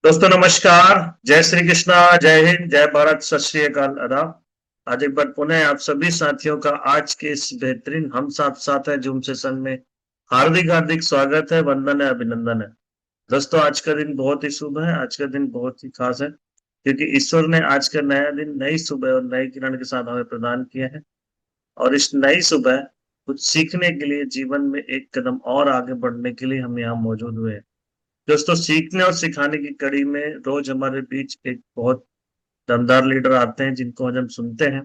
दोस्तों नमस्कार। जय श्री कृष्णा, जय हिंद, जय भारत, सत श्री अकाल, आदाब। आज एक बार पुनः आप सभी साथियों का आज के इस बेहतरीन हम साथ साथ है जूम सेशन में हार्दिक हार्दिक स्वागत है, वंदन है, अभिनंदन है। दोस्तों आज का दिन बहुत ही शुभ है, आज का दिन बहुत ही खास है क्योंकि ईश्वर ने आज का नया दिन नई सुबह और नई किरण के साथ हमें प्रदान किया है। और इस नई सुबह कुछ सीखने के लिए, जीवन में एक कदम और आगे बढ़ने के लिए हम यहाँ मौजूद हुए हैं। दोस्तों सीखने और सिखाने की कड़ी में रोज हमारे बीच एक बहुत दमदार लीडर आते हैं जिनको आज हम सुनते हैं।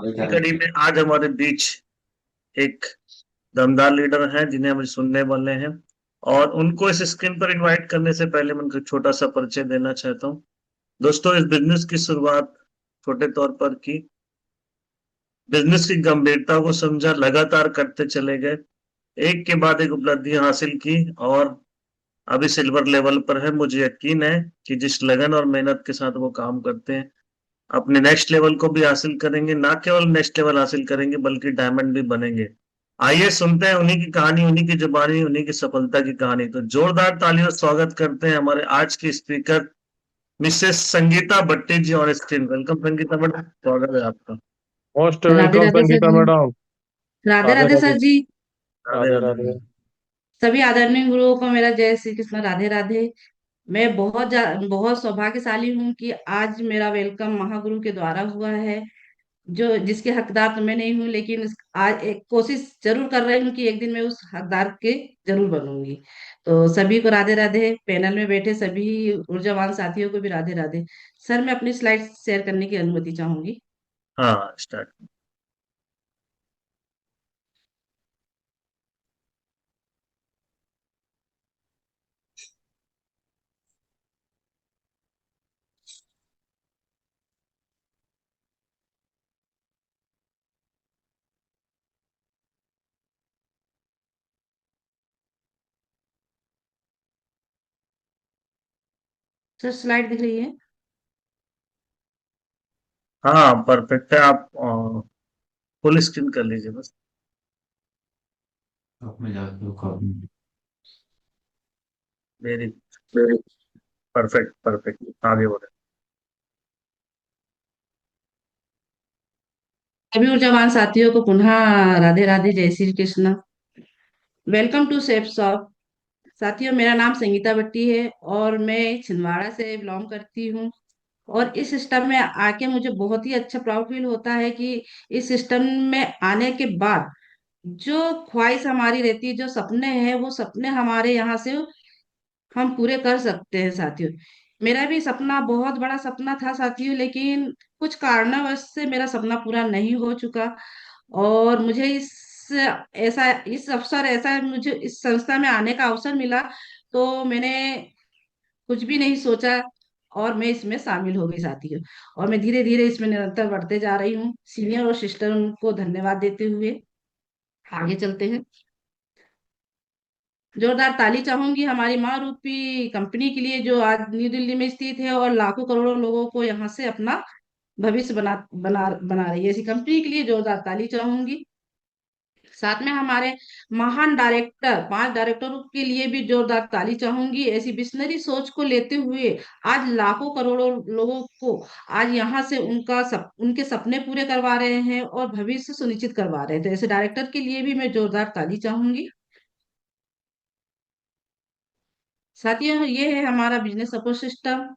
इसी कड़ी में आज हमारे बीच एक दमदार लीडर हैं जिन्हें हम सुनने वाले हैं। और उनको इस स्क्रीन पर इनवाइट करने से पहले मैं उनको छोटा सा परिचय देना चाहता हूँ। दोस्तों इस बिजनेस की शुरुआत छोटे तौर पर की, बिजनेस की गंभीरता को समझा, लगातार करते चले गए, एक के बाद एक उपलब्धियां हासिल की और अभी सिल्वर लेवल पर है। मुझे यकीन है कि जिस लगन और मेहनत के साथ वो काम करते हैं अपने नेक्स्ट लेवल को भी हासिल करेंगे, ना केवल नेक्स्ट लेवल हासिल करेंगे बल्कि डायमंड भी बनेंगे। आइए सुनते हैं उन्हीं की कहानी, उन्हीं की जुबानी, उन्हीं की सफलता की कहानी। तो जोरदार तालियों से स्वागत करते हैं हमारे आज की speaker Mrs Sangeeta Bhatti ji on screen. Welcome Sangeeta madam, स्वागत है आपका। Most Radhe welcome Radhe sir Sangeeta ji. Madam. Radhe Radhe Radhe Radhe. Sir ji. Radhe Radhe Radhe Radhe. Madam. सभी आदरणीय गुरुओं को मेरा जय श्री कृष्ण, राधे राधे। मैं बहुत सौभाग्यशाली हूँ कि आज मेरा वेलकम महागुरु के द्वारा हुआ है, जो जिसके हकदार तो मैं नहीं हूँ, लेकिन आज एक कोशिश जरूर कर रही हूँ कि एक दिन मैं उस हकदार के जरूर बनूंगी। तो सभी को राधे राधे, पैनल में बैठे सभी ऊर्जावान साथियों को भी राधे राधे। सर मैं अपनी स्लाइड शेयर करने की अनुमति चाहूंगी। हाँ स्टार्ट। सर स्लाइड दिख रही है? हाँ परफेक्ट है, आप फुल स्क्रीन कर लीजिए बस। वेरी परफेक्ट परफेक्ट, आगे बढ़े। सभी ऊर्जावान साथियों को पुनः राधे राधे, जय Shri Krishna. Welcome to Safe Shop. साथियों मेरा नाम संगीता भट्टी है और मैं छिंदवाड़ा से बिलोंग करती हूँ। और इस सिस्टम में आके मुझे बहुत ही अच्छा प्राउड फील होता है कि इस सिस्टम में आने के बाद जो ख्वाहिश हमारी रहती है, जो सपने हैं, वो सपने हमारे यहाँ से हम पूरे कर सकते हैं साथियों। मेरा भी सपना बहुत बड़ा सपना था साथियों, लेकिन कुछ कारणवश से मेरा सपना पूरा नहीं हो चुका। और मुझे इस अवसर ऐसा मुझे इस संस्था में आने का अवसर मिला, तो मैंने कुछ भी नहीं सोचा और मैं इसमें शामिल हो गई साथियों। और मैं धीरे धीरे इसमें निरंतर बढ़ते जा रही हूँ। सीनियर और सिस्टर को धन्यवाद देते हुए आगे चलते हैं। जोरदार ताली चाहूंगी हमारी माँ रूपी कंपनी के लिए, जो आज न्यू दिल्ली में स्थित है और लाखों करोड़ों लोगों को यहाँ से अपना भविष्य बना बना बना रही है। ऐसी कंपनी के लिए जोरदार ताली चाहूंगी। साथ में हमारे महान डायरेक्टर, 5 डायरेक्टरों के लिए भी जोरदार ताली चाहूंगी। ऐसी विशनरी सोच को लेते हुए आज लाखों करोड़ों लोगों को आज यहाँ से उनके सपने पूरे करवा रहे हैं और भविष्य सुनिश्चित करवा रहे हैं। तो ऐसे डायरेक्टर के लिए भी मैं जोरदार ताली चाहूंगी। साथियों ये है हमारा बिजनेस सपोर्ट सिस्टम।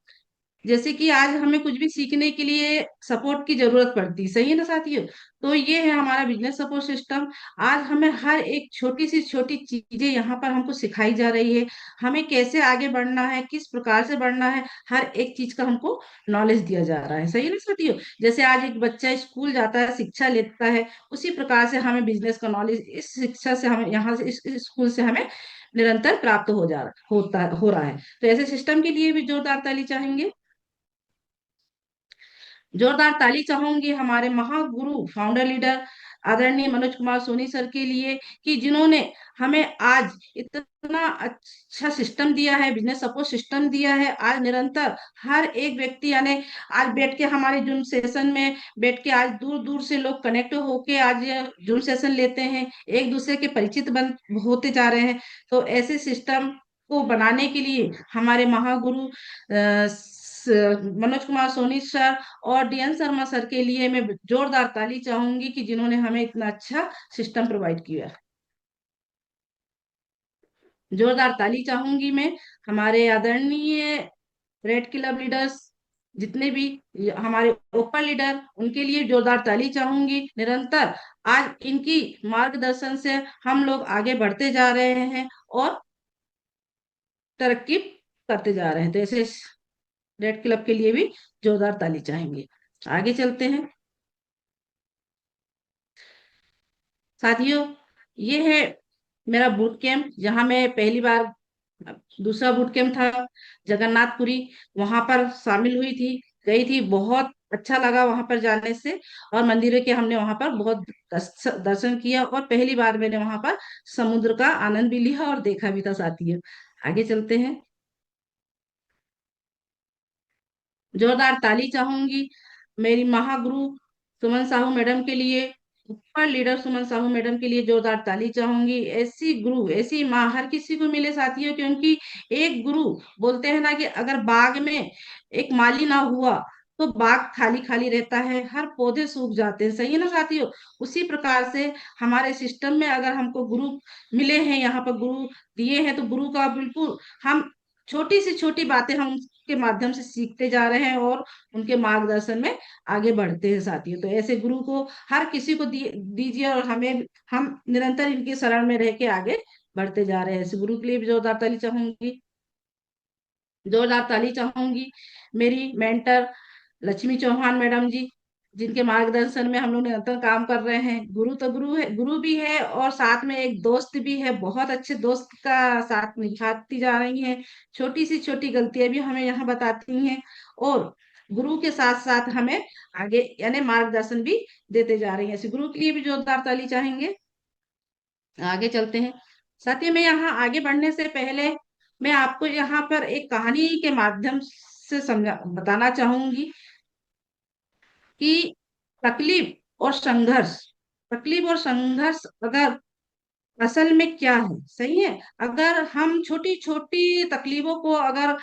जैसे कि आज हमें कुछ भी सीखने के लिए सपोर्ट की जरूरत पड़ती, सही है ना साथियों? तो ये है हमारा बिजनेस सपोर्ट सिस्टम। आज हमें हर एक छोटी सी छोटी चीजें यहाँ पर हमको सिखाई जा रही है। हमें कैसे आगे बढ़ना है, किस प्रकार से बढ़ना है, हर एक चीज का हमको नॉलेज दिया जा रहा है, सही है ना साथियों? जैसे आज एक बच्चा स्कूल जाता है, शिक्षा लेता है, उसी प्रकार से हमें बिजनेस का नॉलेज इस शिक्षा से हमें यहाँ से इस स्कूल से हमें निरंतर प्राप्त हो रहा है। तो ऐसे सिस्टम के लिए भी जोरदार ताली चाहेंगे। जोरदार ताली चाहूंगी हमारे महागुरु फाउंडर लीडर आदरणीय मनोज कुमार सोनी सर के लिए, कि जिन्होंने हमें आज इतना अच्छा सिस्टम दिया है, बिजनेस सपोर्ट सिस्टम दिया है। आज निरंतर हर एक व्यक्ति यानी आज बैठ के हमारे जूम सेशन में बैठ के आज दूर दूर से लोग कनेक्ट होके आज जूम सेशन लेते हैं, एक दूसरे के परिचित बन होते जा रहे हैं। तो ऐसे सिस्टम को बनाने के लिए हमारे महागुरु मनोज कुमार सोनी सर और डीएन शर्मा सर के लिए मैं जोरदार ताली चाहूंगी कि जिन्होंने हमें इतना अच्छा सिस्टम प्रोवाइड किया। जोरदार ताली चाहूंगी मैं हमारे आदरणीय रेड क्लब लीडर्स, जितने भी हमारे ओपन लीडर, उनके लिए जोरदार ताली चाहूंगी। निरंतर आज इनकी मार्गदर्शन से हम लोग आगे बढ़ते जा रहे हैं और तरक्की करते जा रहे हैं। तो ऐसे रेड क्लब के लिए भी जोरदार ताली चाहेंगे। आगे चलते हैं साथियों। ये है मेरा बूट कैंप, जहां मैं पहली बार, दूसरा बूट कैंप था जगन्नाथपुरी, वहां पर शामिल हुई थी, गई थी। बहुत अच्छा लगा वहां पर जाने से, और मंदिरों के हमने वहां पर बहुत दर्शन किया, और पहली बार मैंने वहां पर समुद्र का आनंद भी लिया और देखा भी था साथियों। आगे चलते हैं। जोरदार ताली चाहूंगी मेरी महागुरु सुमन साहू मैडम के लिए, सुपर लीडर सुमन साहू मैडम के लिए जोरदार ताली चाहूंगी। ऐसी गुरु, ऐसी माँ हर किसी को मिले साथियों, क्योंकि एक गुरु, बोलते हैं ना कि अगर बाग में एक माली ना हुआ तो बाग खाली खाली रहता है, हर पौधे सूख जाते हैं। सही है ना साथियों? उसी प्रकार से हमारे सिस्टम में अगर हमको गुरु मिले हैं, यहाँ पर गुरु दिए हैं, तो गुरु का बिल्कुल हम छोटी से छोटी बातें हम के माध्यम से सीखते जा रहे हैं और उनके मार्गदर्शन में आगे बढ़ते हैं साथियों। तो ऐसे गुरु को हर किसी को दीजिए, और हमें, हम निरंतर इनके शरण में रह के आगे बढ़ते जा रहे हैं। ऐसे गुरु के लिए भी जोरदार ताली चाहूंगी। जोरदार ताली चाहूंगी मेरी मेंटर लक्ष्मी चौहान मैडम जी, जिनके मार्गदर्शन में हम लोग निरंतर काम कर रहे हैं। गुरु तो गुरु है, गुरु भी है, और साथ में एक दोस्त भी है। बहुत अच्छे दोस्त का साथ निभाती जा रही हैं, छोटी सी छोटी गलतियां भी हमें यहाँ बताती हैं, और गुरु के साथ साथ हमें आगे यानी मार्गदर्शन भी देते जा रही हैं। ऐसे गुरु के लिए भी जोरदार ताली चाहेंगे। आगे चलते हैं साथियों। मैं यहाँ आगे बढ़ने से पहले मैं आपको यहाँ पर एक कहानी के माध्यम से समझा बताना चाहूंगी कि तकलीफ और संघर्ष, तकलीफ और संघर्ष अगर असल में क्या है, सही है? अगर हम छोटी छोटी तकलीफों को अगर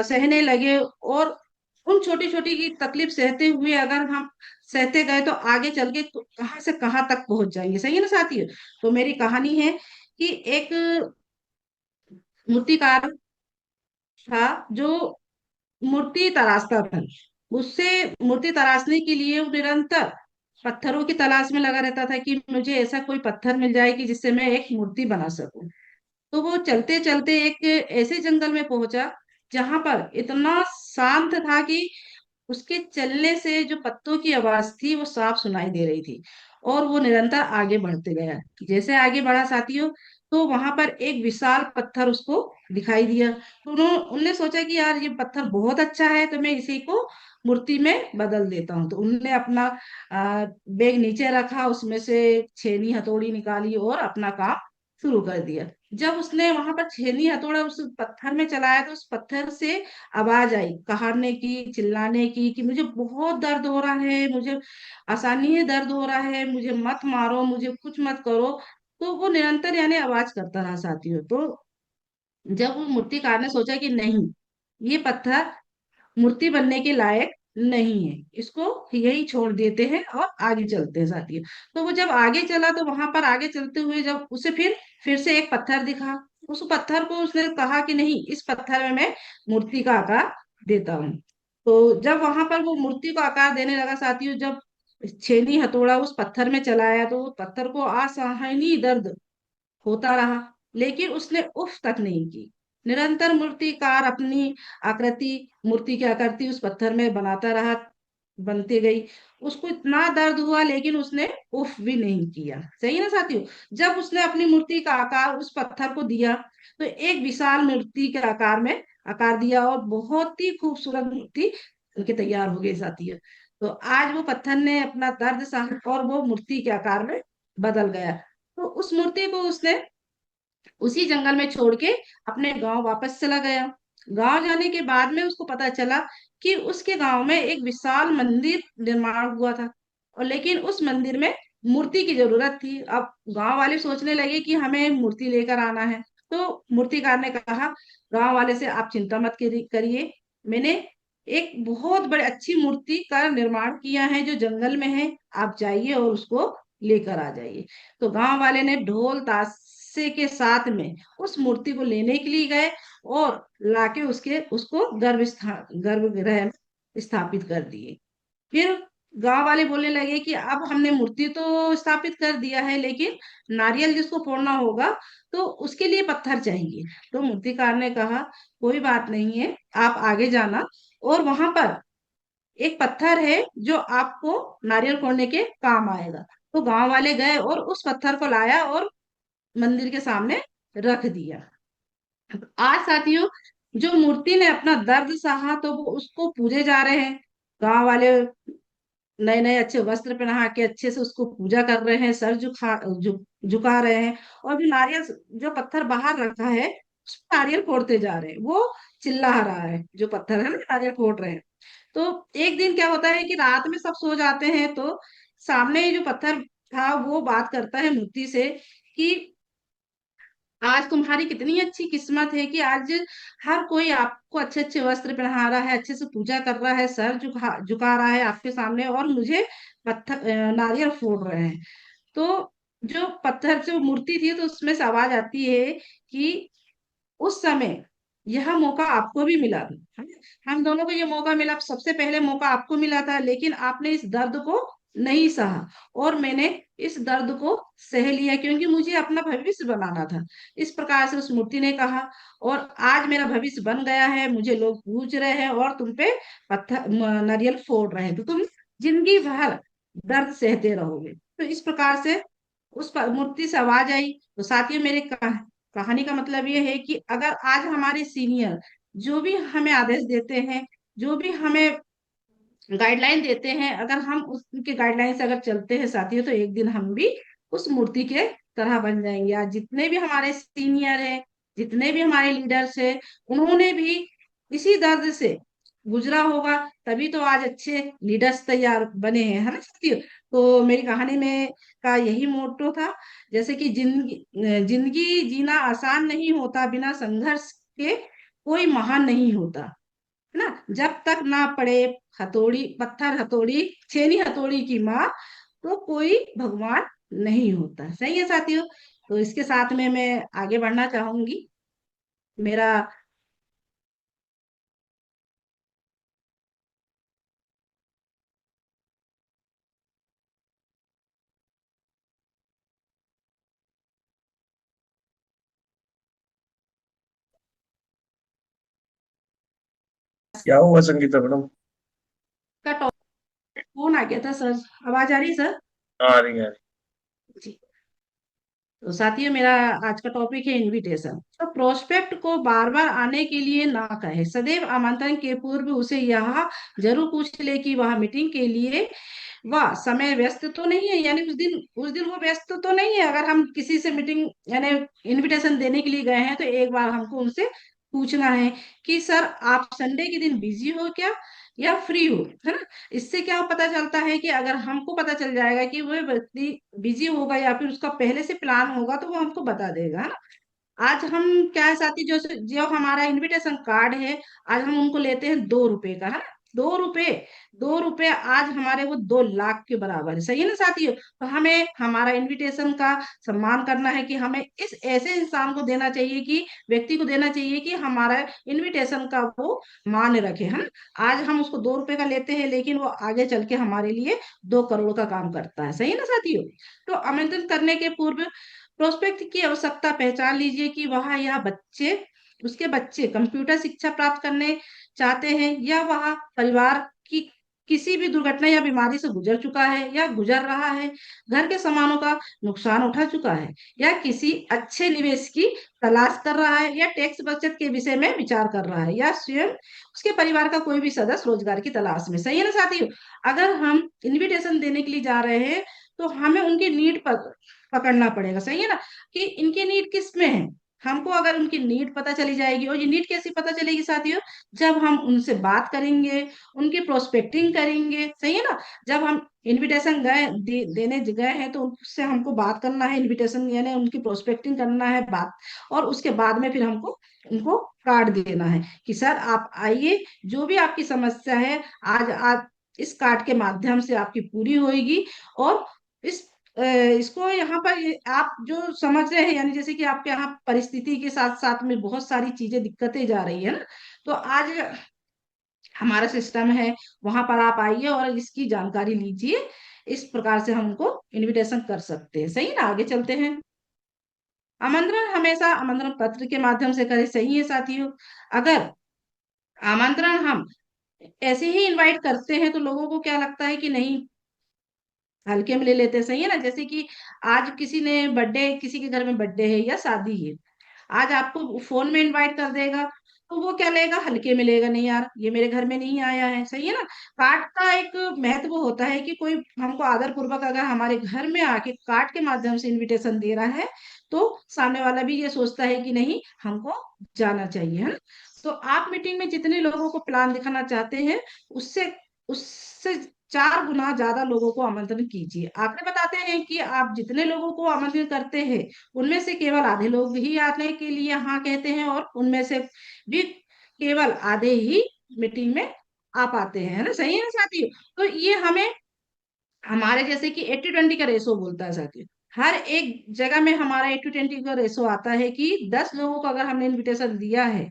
सहने लगे, और उन छोटी छोटी की तकलीफ सहते हुए अगर हम सहते गए, तो आगे चल के तो कहाँ से कहाँ तक पहुंच जाएंगे। सही है ना साथियों? तो मेरी कहानी है कि एक मूर्तिकार था जो मूर्ति तराशता था। उससे मूर्ति तराशने के लिए वो निरंतर पत्थरों की तलाश में लगा रहता था कि मुझे ऐसा कोई पत्थर मिल जाए कि जिससे मैं एक मूर्ति बना सकूं। तो वो चलते चलते एक ऐसे जंगल में पहुंचा जहां पर इतना शांत था कि उसके चलने से जो पत्तों की आवाज थी वो साफ सुनाई दे रही थी, और वो निरंतर आगे बढ़ते गया। जैसे आगे बढ़ा साथियों, तो वहां पर एक विशाल पत्थर उसको दिखाई दिया। तो उनने सोचा कि यार ये पत्थर बहुत अच्छा है, तो मैं इसी को मूर्ति में बदल देता हूँ। तो उनने अपना बैग नीचे रखा, उसमें से छेनी हथौड़ी निकाली और अपना काम शुरू कर दिया। जब उसने वहां पर छेनी हथौड़ा उस पत्थर में चलाया, तो उस पत्थर से आवाज आई कहारने की, चिल्लाने की, कि मुझे बहुत दर्द हो रहा है, मुझे आसानी है दर्द हो रहा है, मुझे मत मारो, मुझे कुछ मत करो। तो वो निरंतर यानी आवाज करता रहा साथियों। तो जब वो मूर्तिकार ने सोचा कि नहीं, ये पत्थर मूर्ति बनने के लायक नहीं है, इसको यही छोड़ देते हैं और आगे चलते हैं साथियों। तो वो जब आगे चला, तो वहां पर आगे चलते हुए जब उसे फिर से एक पत्थर दिखा, उस पत्थर को उसने कहा कि नहीं, इस पत्थर में मैं मूर्ति का आकार देता हूँ। तो जब वहां पर वो मूर्ति को आकार देने लगा साथियों, जब छेनी हथौड़ा उस पत्थर में चलाया, तो उस पत्थर को असहनीय दर्द होता रहा, लेकिन उसने उफ तक नहीं की। निरंतर मूर्तिकार अपनी आकृति, मूर्ति की आकृति उस पत्थर में बनाता रहा, बनती गई। उसको इतना दर्द हुआ, लेकिन उसने उफ भी नहीं किया। सही है ना साथियों? जब उसने अपनी मूर्ति का आकार उस पत्थर को दिया, तो एक विशाल मूर्ति के आकार में आकार दिया, और बहुत ही खूबसूरत मूर्ति उनके तैयार हो गई साथियों। तो आज वो पत्थर ने अपना दर्द सहा, और वो मूर्ति के आकार में बदल गया। तो उस मूर्ति को उसने उसी जंगल में छोड़ के अपने गांव वापस चला गया। गांव जाने के बाद में उसको पता चला कि उसके गांव में एक विशाल मंदिर निर्माण हुआ था, और लेकिन उस मंदिर में मूर्ति की जरूरत थी। अब गांव वाले सोचने लगे कि हमें मूर्ति लेकर आना है। तो मूर्तिकार ने कहा गांव वाले से, आप चिंता मत करिए, मैंने एक बहुत बड़ी अच्छी मूर्ति का निर्माण किया है जो जंगल में है, आप जाइए और उसको लेकर आ जाइए। तो गांव वाले ने ढोल ताशे के साथ में उस मूर्ति को लेने के लिए गए और लाके उसके उसको गर्भगृह में स्थापित कर दिए। फिर गांव वाले बोलने लगे कि अब हमने मूर्ति तो स्थापित कर दिया है, लेकिन नारियल जिसको फोड़ना होगा तो उसके लिए पत्थर चाहिए। तो मूर्तिकार ने कहा कोई बात नहीं है, आप आगे जाना और वहां पर एक पत्थर है जो आपको नारियल फोड़ने के काम आएगा। तो गांव वाले गए और उस पत्थर को लाया और मंदिर के सामने रख दिया। आज साथियों, जो मूर्ति ने अपना दर्द सहा तो वो उसको पूजे जा रहे हैं। गांव वाले नए नए अच्छे वस्त्र पहना के अच्छे से उसको पूजा कर रहे हैं, सर झुका रहे हैं। और जो नारियल, जो पत्थर बाहर रखा है उस पर नारियल फोड़ते जा रहे हैं, वो चिल्ला रहा है, जो पत्थर है ना नारियल फोड़ रहे हैं। तो एक दिन क्या होता है कि रात में सब सो जाते हैं, तो सामने जो पत्थर था वो बात करता है मूर्ति से कि आज तुम्हारी कितनी अच्छी किस्मत है कि आज हर कोई आपको अच्छे अच्छे वस्त्र पहना रहा है, अच्छे से पूजा कर रहा है, सर झुका रहा है आपके सामने, और मुझे पत्थर नारियल फोड़ रहे हैं। तो जो पत्थर से वो मूर्ति थी तो उसमें से आवाज आती है कि उस समय यह मौका आपको भी मिला था, हम दोनों को ये मौका मिला, सबसे पहले मौका आपको मिला था, लेकिन आपने इस दर्द को नहीं सहा और मैंने इस दर्द को सह लिया क्योंकि मुझे अपना भविष्य बनाना था। इस प्रकार से उस मूर्ति ने कहा, और आज मेरा भविष्य बन गया है, मुझे लोग पूछ रहे हैं और तुम पे पत्थर नारियल फोड़ रहे हैं, तो तुम जिंदगी भर दर्द सहते रहोगे। तो इस प्रकार से मूर्ति से आवाज आई। तो साथियों, मेरे कहानी का मतलब ये है कि अगर आज हमारे सीनियर जो भी हमें आदेश देते हैं, जो भी हमें गाइडलाइन देते हैं, अगर हम उनके गाइडलाइन से अगर चलते हैं साथियों, तो एक दिन हम भी उस मूर्ति के तरह बन जाएंगे। आज जितने भी हमारे सीनियर हैं, जितने भी हमारे लीडर्स हैं, उन्होंने भी इसी दर्द से गुजरा होगा, तभी तो आज अच्छे लीडर्स तैयार बने हैं, है ना साथियों। तो मेरी कहानी में का यही मोटो था, जैसे कि जिंदगी जिंदगी जीना आसान नहीं होता, बिना संघर्ष के कोई महान नहीं होता, है ना। जब तक ना पड़े हथौड़ी, पत्थर हथौड़ी, छेनी हथौड़ी की माँ, तो कोई भगवान नहीं होता। सही है साथियों। तो इसके साथ में मैं आगे बढ़ना चाहूंगी। मेरा क्या हुआ संगीता मैडम? का टॉपिक कौन आ गया था सर? आवाज आ रही है सर? आ रही है। जी। तो साथियों, मेरा आज का टॉपिक है इनविटेशन। तो प्रोस्पेक्ट को बार बार आने के लिए ना कहे, सदैव आमंत्रण के पूर्व उसे यह जरूर पूछ ले कि वह मीटिंग के लिए वह समय व्यस्त तो नहीं है, यानी उस दिन वो व्यस्त तो नहीं है। अगर हम किसी से मीटिंग यानी इनविटेशन देने के लिए गए हैं तो एक बार हमको उनसे पूछना है कि सर आप संडे के दिन बिजी हो क्या या फ्री हो, है ना। इससे क्या पता चलता है कि अगर हमको पता चल जाएगा कि वो व्यक्ति बिजी होगा या फिर उसका पहले से प्लान होगा तो वो हमको बता देगा, है ना। आज हम क्या है साथी, जो जो हमारा इनविटेशन कार्ड है, आज हम उनको लेते हैं 2 रुपए का, है ना। 2 रुपए, 2 रुपए आज हमारे वो 2 लाख के बराबर है। सही है ना साथियों। तो हमें हमारा इनविटेशन का सम्मान करना है कि हमें इस ऐसे इंसान को देना चाहिए, कि व्यक्ति को देना चाहिए कि हमारा इनविटेशन का वो मान रखे, है ना। आज हम उसको 2 रुपए का लेते हैं, लेकिन वो आगे चल के हमारे लिए 2 करोड़ का काम करता है। सही है ना साथियों। तो आमंत्रित करने के पूर्व प्रोस्पेक्ट की आवश्यकता पहचान लीजिए कि वह या बच्चे, उसके बच्चे कंप्यूटर शिक्षा प्राप्त करने चाहते हैं, या वह परिवार की किसी भी दुर्घटना या बीमारी से गुजर चुका है या गुजर रहा है, घर के सामानों का नुकसान उठा चुका है, या किसी अच्छे निवेश की तलाश कर रहा है, या टैक्स बचत के विषय में विचार कर रहा है, या स्वयं उसके परिवार का कोई भी सदस्य रोजगार की तलाश में। सही है ना साथियों। अगर हम इनविटेशन देने के लिए जा रहे हैं तो हमें उनकी नीड पर पकड़ना पड़ेगा। सही है ना, कि इनकी नीड किस में है। हमको अगर उनकी नीड पता चली जाएगी, और ये नीड कैसी पता चलेगी साथियों, जब हम उनसे बात करेंगे, उनकी प्रोस्पेक्टिंग करेंगे, सही है ना। जब हम इनविटेशन देने गए हैं तो उससे हमको बात करना है, इनविटेशन यानी उनकी प्रोस्पेक्टिंग करना है बात, और उसके बाद में फिर हमको उनको कार्ड देना है कि सर आप आइए, जो भी आपकी समस्या है आज इस कार्ड के माध्यम से आपकी पूरी होगी। और इस इसको यहाँ पर आप जो समझ रहे हैं, यानी जैसे कि आपके यहाँ परिस्थिति के साथ साथ में बहुत सारी चीजें दिक्कतें जा रही है ना, तो आज हमारा सिस्टम है, वहां पर आप आइए और इसकी जानकारी लीजिए। इस प्रकार से हम उनको इनविटेशन कर सकते हैं, सही ना। आगे चलते हैं। आमंत्रण हमेशा आमंत्रण पत्र के माध्यम से करें, सही है साथियों। अगर आमंत्रण हम ऐसे ही इनवाइट करते हैं तो लोगों को क्या लगता है कि नहीं, हल्के में ले लेते हैं, सही है ना। जैसे कि आज किसी ने बर्थडे, किसी के घर में बर्थडे है या शादी है, आज आपको फोन में इनवाइट कर देगा, तो वो क्या लेगा, हल्के में लेगा, नहीं यार ये मेरे घर में नहीं आया है, सही है ना। कार्ड का एक महत्व होता है कि कोई हमको आदर पूर्वक अगर हमारे घर में आके कार्ड के माध्यम से इनविटेशन दे रहा है, तो सामने वाला भी ये सोचता है कि नहीं, हमको जाना चाहिए, है ना। तो आप मीटिंग में जितने लोगों को प्लान दिखाना चाहते हैं, उससे उससे 4 गुना ज्यादा लोगों को आमंत्रण कीजिए। आंकड़े बताते हैं कि आप जितने लोगों को आमंत्रित करते हैं, उनमें से केवल आधे लोग ही आने के लिए हाँ कहते हैं, और उनमें से भी केवल आधे ही मीटिंग में आ पाते हैं, है ना, सही है ना साथियों। तो ये हमें हमारे जैसे कि 80-20 का रेशो बोलता है साथियों। हर एक जगह में हमारा 80-20 का रेशो आता है कि 10 लोगों को अगर हमने इन्विटेशन दिया है,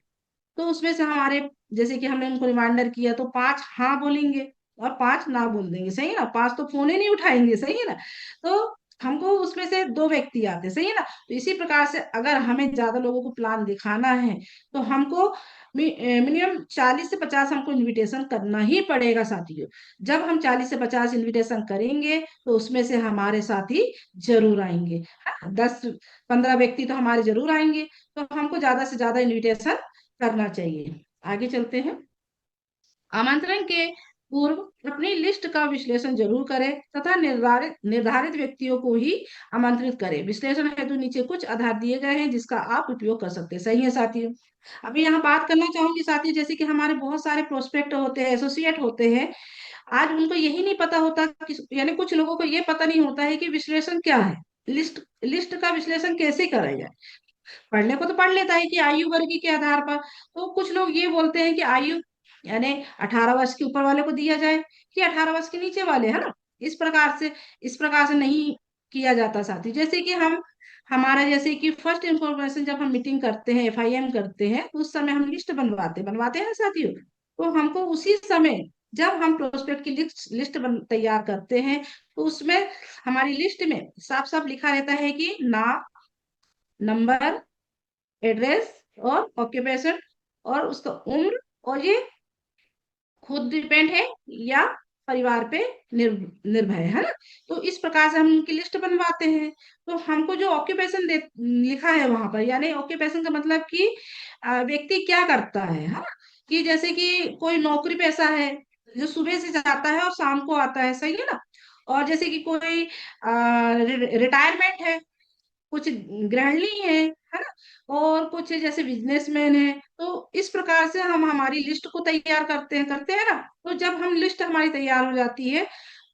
तो उसमें से हमारे, जैसे कि हमने उनको रिमाइंडर किया तो 5 हाँ बोलेंगे और 5 ना बोल देंगे, सही है ना। 5 तो फोन ही नहीं उठाएंगे, सही है ना। तो हमको उसमें से 2 व्यक्ति आते हैं, सही है ना। तो इसी प्रकार से अगर हमें ज्यादा लोगों को प्लान दिखाना है, तो हमको मिनिमम 40 से 50 हमको इनविटेशन करना ही पड़ेगा साथियों। जब हम 40 से 50 इनविटेशन करेंगे, तो उसमें से हमारे साथी जरूर आएंगे, हाँ, 10-15 व्यक्ति तो हमारे जरूर आएंगे। तो हमको ज्यादा से ज्यादा इनविटेशन करना चाहिए। आगे चलते हैं। आमंत्रण के पूर्व अपनी लिस्ट का विश्लेषण जरूर करें तथा निर्धारित निर्धारित व्यक्तियों को ही आमंत्रित करें। विश्लेषण हेतु नीचे कुछ आधार दिए गए हैं जिसका आप उपयोग कर सकते हैं, सही है साथियों। अभी यहाँ बात करना चाहूंगी साथियों, जैसे कि हमारे बहुत सारे प्रोस्पेक्ट होते हैं, एसोसिएट होते हैं। आज उनको यही नहीं पता होता कि, यानी कुछ लोगों को ये पता नहीं होता है कि विश्लेषण क्या है, लिस्ट लिस्ट का विश्लेषण कैसे करा जाए। पढ़ने को तो पढ़ लेता है कि आयु वर्ग के आधार पर, तो कुछ लोग ये बोलते हैं कि आयु यानी 18 वर्ष के ऊपर वाले को दिया जाए कि 18 वर्ष के नीचे वाले, है ना। इस प्रकार से नहीं किया जाता साथी। जैसे कि हम हमारा जैसे कि फर्स्ट इंफॉर्मेशन जब हम मीटिंग करते हैं, एफआईएम करते हैं, तो उस समय हम लिस्ट बनवाते बनवाते हैं ना साथियों। तो हमको उसी समय जब हम प्रोस्पेक्ट की लिस्ट लिस्ट तैयार करते हैं, तो उसमें हमारी लिस्ट में साफ साफ लिखा रहता है कि नाम, नंबर, एड्रेस और ऑक्यूपेशन और उसका उम्र, और ये खुद डिपेंड है या परिवार पे निर्भर है ना। तो इस प्रकार से हम उनकी लिस्ट बनवाते हैं। तो हमको जो ऑक्यूपेशन दे लिखा है वहां पर, यानी ऑक्यूपेशन का मतलब कि व्यक्ति क्या करता है ना। कि जैसे कि कोई नौकरी पेशा है जो सुबह से जाता है और शाम को आता है, सही है ना। और जैसे कि कोई रिटायरमेंट है, कुछ गृहिणी है ना, और कुछ जैसे बिजनेसमैन है। तो इस प्रकार से हम हमारी लिस्ट को तैयार करते हैं ना। तो जब हम लिस्ट हमारी तैयार हो जाती है,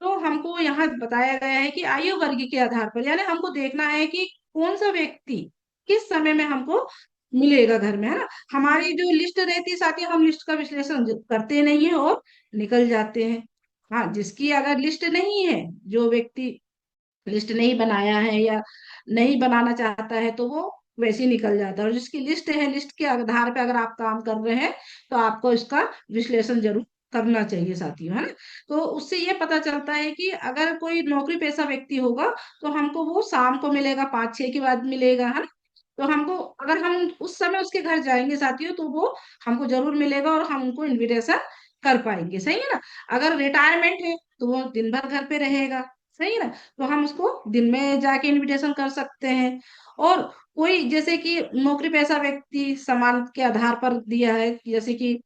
तो हमको यहाँ बताया गया है कि आयु वर्ग के आधार पर, यानी हमको देखना है कि कौन सा व्यक्ति किस समय में हमको मिलेगा घर में, है ना। हमारी जो लिस्ट रहती है साथी, हम लिस्ट का विश्लेषण करते नहीं है और निकल जाते हैं। हाँ, जिसकी अगर लिस्ट नहीं है, जो व्यक्ति लिस्ट नहीं बनाया है या नहीं बनाना चाहता है, तो वो वैसे ही निकल जाता है। और जिसकी लिस्ट है, लिस्ट के आधार पे अगर आप काम कर रहे हैं, तो आपको इसका विश्लेषण जरूर करना चाहिए साथियों, है ना। तो उससे ये पता चलता है कि अगर कोई नौकरी पेशा व्यक्ति होगा, तो हमको वो शाम को मिलेगा, 5-6 के बाद मिलेगा, है ना। तो हमको अगर हम उस समय उसके घर जाएंगे साथियों, तो वो हमको जरूर मिलेगा और हम उनको इनविटेशन कर पाएंगे, सही है ना। अगर रिटायरमेंट है, तो वो दिन भर घर पे रहेगा, सही है ना। तो हम उसको दिन में जाके इनविटेशन कर सकते हैं। और कोई जैसे कि नौकरी पेशा व्यक्ति समान के आधार पर दिया है, जैसे कि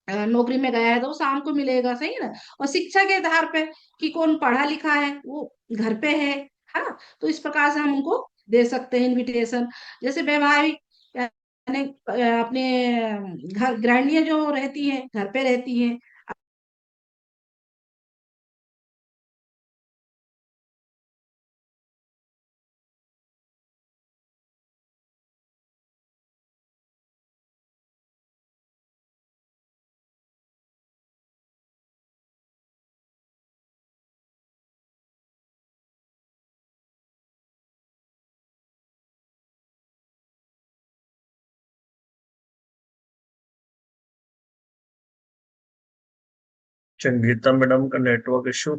नौकरी में गया है तो वो शाम को मिलेगा, सही है ना। और शिक्षा के आधार पे कि कौन पढ़ा लिखा है, वो घर पे है ना। तो इस प्रकार से हम उनको दे सकते हैं इनविटेशन। जैसे वैवाहिक यानी अपने घर गृहिणियां जो रहती हैं घर पे रहती हैं। संगीता मैडम का नेटवर्क इशू।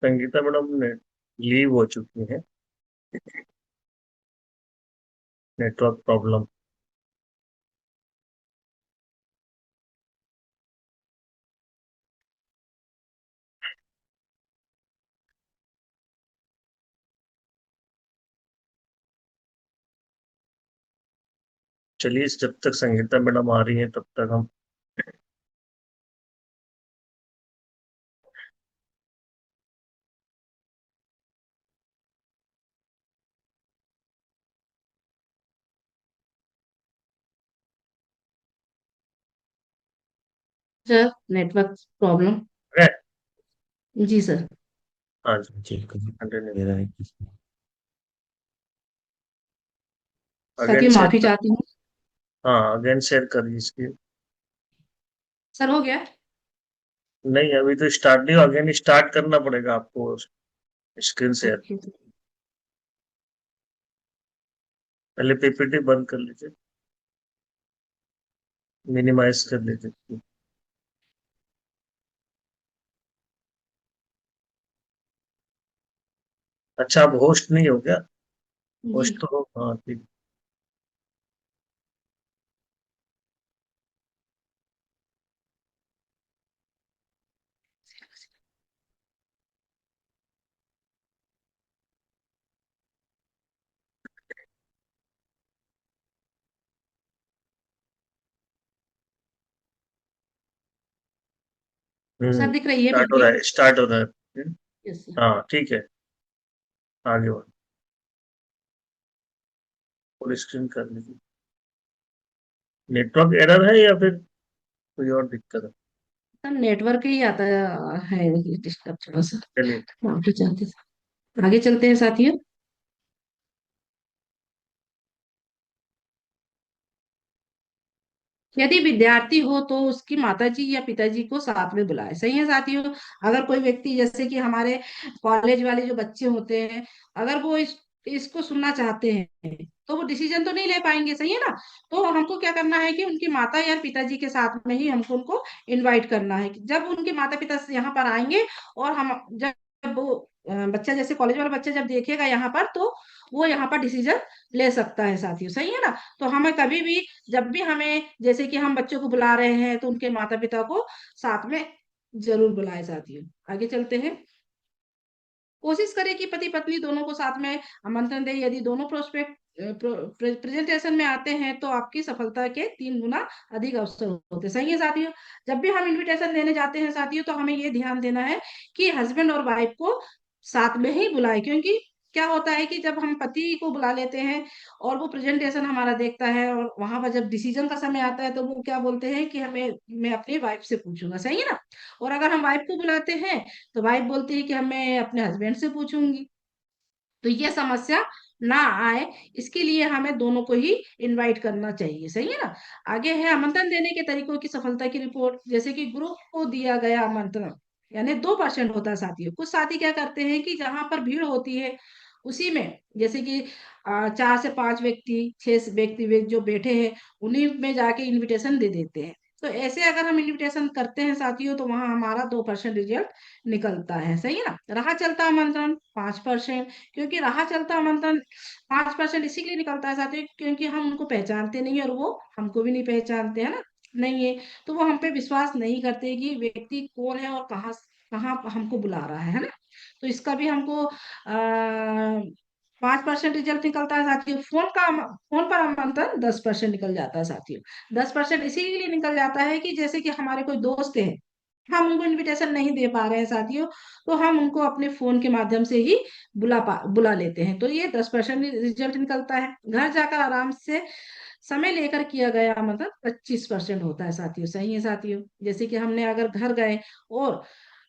संगीता मैडम ने लीव हो चुकी है। Network problem. चलिए, जब तक संगीता मैडम आ रही है तब तक हम सर नेटवर्क प्रॉब्लम। जी सर। हाँ जी, चेक कर कंटिन्यू। मेरा है। अगेन साथियों शेयर माफी कर। चाहती हूँ। हाँ, अगेन शेयर करिए इसकी। सर हो गया। नहीं, अभी तो स्टार्ट नहीं हुआ, अगेन स्टार्ट करना पड़ेगा आपको स्क्रीन शेयर। ओके। पहले पीपीटी बंद कर लीजिए, मिनिमाइज कर लीजिए। अच्छा, आप होस्ट नहीं हो क्या? जी। होस्ट तो हो, हाँ ठीक। सर दिख रही है स्टार्ट हो रहा पीपीटी। है, स्टार्ट हो रहा है। Yes sir. हाँ ठीक है, आगे बढ़ो। फुल स्क्रीन कर लीजिए। नेटवर्क एरर है या फिर कोई और दिक्कत है? सर नेटवर्क ही आता है डिस्टर्ब थोड़ा सा। चलिए। माफी चाहते हैं। आगे चलते हैं साथियों। यदि विद्यार्थी हो तो उसकी माताजी या पिताजी को साथ में बुलाए। सही है साथियों। अगर कोई व्यक्ति जैसे कि हमारे कॉलेज वाले जो बच्चे होते हैं, अगर वो इसको सुनना चाहते हैं तो वो डिसीजन तो नहीं ले पाएंगे। सही है ना। तो हमको क्या करना है कि उनकी माता या पिताजी के साथ में ही हमको उनको इनवाइट करना है। जब उनके माता पिता यहाँ पर आएंगे और हम जब वो बच्चा जैसे कॉलेज वाला बच्चा जब देखेगा यहाँ पर, तो वो यहाँ पर डिसीजन ले सकता है साथियों। सही है ना। तो हमें कभी भी जब भी हमें जैसे कि हम बच्चों को बुला रहे हैं तो उनके माता पिता को साथ में जरूर बुलाए साथियों। आगे चलते हैं। कोशिश करें कि पति पत्नी दोनों को साथ में आमंत्रण दें। यदि दोनों प्रोस्पेक्ट प्रेजेंटेशन में आते हैं तो आपकी सफलता के 3 गुना अधिक अवसर होते हैं। सही है साथियों। जब भी हम इनविटेशन देने जाते हैं साथियों तो हमें ये ध्यान देना है कि हस्बैंड और वाइफ को साथ में ही बुलाए। क्योंकि क्या होता है कि जब हम पति को बुला लेते हैं और वो प्रेजेंटेशन हमारा देखता है और वहां पर जब डिसीजन का समय आता है तो वो क्या बोलते हैं कि हमें मैं अपनी वाइफ से पूछूंगा। सही है ना। और अगर हम वाइफ को बुलाते हैं तो वाइफ बोलती है कि मैं अपने हस्बैंड से पूछूंगी। तो ये समस्या ना आए, इसके लिए हमें दोनों को ही इनवाइट करना चाहिए। सही है ना। आगे है आमंत्रण देने के तरीकों की सफलता की रिपोर्ट। जैसे कि ग्रुप को दिया गया आमंत्रण यानी 2% होता है साथियों। कुछ साथी क्या करते हैं कि जहां पर भीड़ होती है उसी में जैसे कि 4 से 5 व्यक्ति 6 व्यक्ति वे जो बैठे हैं उन्हीं में जाके इनविटेशन दे देते हैं। तो ऐसे अगर हम इनविटेशन करते हैं साथियों तो वहां हमारा 2% रिजल्ट निकलता है। सही है ना। राह चलता आमंत्रण 5%। क्योंकि राह चलता आमंत्रण 5% इसीलिए निकलता है साथियों क्योंकि हम उनको पहचानते नहीं है और वो हमको भी नहीं पहचानते हैं ना। नहीं है। तो वो हम पे विश्वास नहीं करते कि व्यक्ति कौन है और कहाँ कहाँ हमको बुला रहा है ना। तो इसका भी हमको 5% रिजल्ट निकलता है साथियों। फोन पर आमंत्रण 10% निकल जाता है साथियों। 10% इसीलिए निकल जाता है कि जैसे कि हमारे कोई दोस्त है हम उनको इनविटेशन नहीं दे पा रहे हैं साथियों, तो हम उनको अपने फोन के माध्यम से ही बुला लेते हैं, तो ये 10% रिजल्ट निकलता है। घर जाकर आराम से समय लेकर किया गया मतलब 25% होता है साथियों। सही है साथियों, जैसे कि हमने अगर घर गए और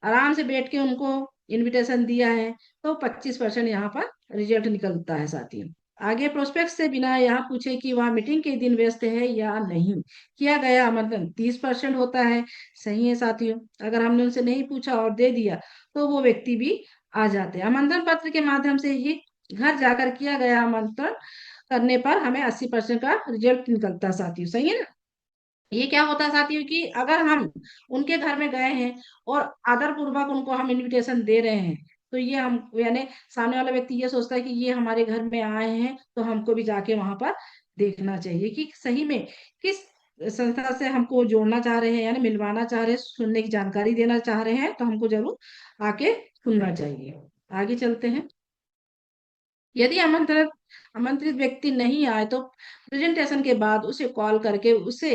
आराम से बैठ के उनको इनविटेशन दिया है, तो 25% यहाँ पर रिजल्ट निकलता है साथियों। आगे प्रोस्पेक्ट से बिना यहाँ पूछे कि वह मीटिंग के दिन व्यस्त है या नहीं किया गया मतलब 30% होता है। सही है साथियों, अगर हमने उनसे नहीं पूछा और दे दिया तो वो व्यक्ति भी आ जाते हैं। आमंत्रण पत्र के माध्यम से ही घर जाकर किया गया आमंत्रण करने पर हमें 80% का रिजल्ट निकलता है साथियों। सही है ना। ये क्या होता है साथियों कि अगर हम उनके घर में गए हैं और आदर पूर्वक उनको हम इनविटेशन दे रहे हैं, तो ये हम यानी सामने वाला व्यक्ति ये सोचता है कि ये हमारे घर में आए हैं, तो हमको भी जाके वहां पर देखना चाहिए कि सही में किस संस्था से हमको जोड़ना चाह रहे हैं, यानी मिलवाना चाह रहे हैं, सुनने की जानकारी देना चाह रहे हैं, तो हमको जरूर आके सुनना चाहिए। आगे चलते हैं। यदि आमंत्रित आमंत्रित व्यक्ति नहीं आए तो प्रेजेंटेशन के बाद उसे कॉल करके उसे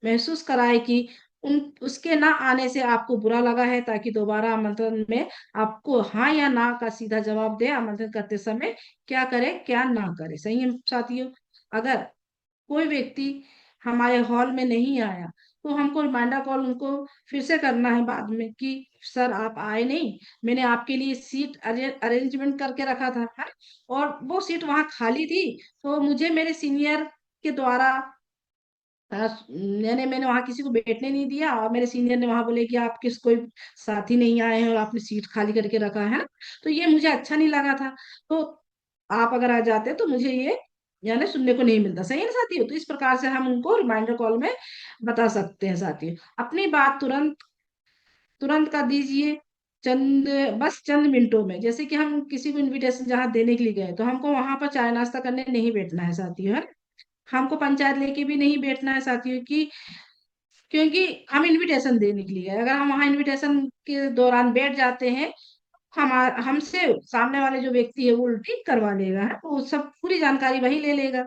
महसूस कराए कि उन उसके ना आने से आपको बुरा लगा है, ताकि दोबारा आमंत्रण में आपको हाँ या ना का सीधा जवाब दे। आमंत्रित करते समय क्या करे क्या ना करे। सही है साथियों, अगर कोई व्यक्ति हमारे हॉल में नहीं आया, तो हमको रिमाइंडर कॉल उनको फिर से करना है बाद में कि सर आप आए नहीं, मैंने आपके लिए सीट अरेंजमेंट करके रखा था, है? और वो सीट वहां खाली थी, तो मुझे मेरे सीनियर के द्वारा अ, यानी मैंने वहां किसी को बैठने नहीं दिया, और मेरे सीनियर ने वहां बोले कि आप किस कोई साथी नहीं आए हैं और आपने सीट खाली करके रखा है, तो ये मुझे अच्छा नहीं लगा था। तो आप अगर आ जाते तो मुझे ये यानी सुनने को नहीं मिलता। सही है ना साथियों, तो इस प्रकार से हम उनको रिमाइंडर कॉल में बता सकते हैं साथियों। अपनी बात तुरंत तुरंत कर दीजिए, चंद बस चंद मिनटों में। जैसे कि हम किसी को इनविटेशन जहाँ देने के लिए गए, तो हमको वहां पर चाय नाश्ता करने नहीं बैठना है साथियों, है ना? हमको पंचायत लेके भी नहीं बैठना है साथियों की, क्योंकि हम इनविटेशन देने के लिए गए। अगर हम वहां इनविटेशन के दौरान बैठ जाते हैं, हमसे सामने वाले जो व्यक्ति है वो उल्टी करवा लेगा, है, वो सब पूरी जानकारी वही ले लेगा।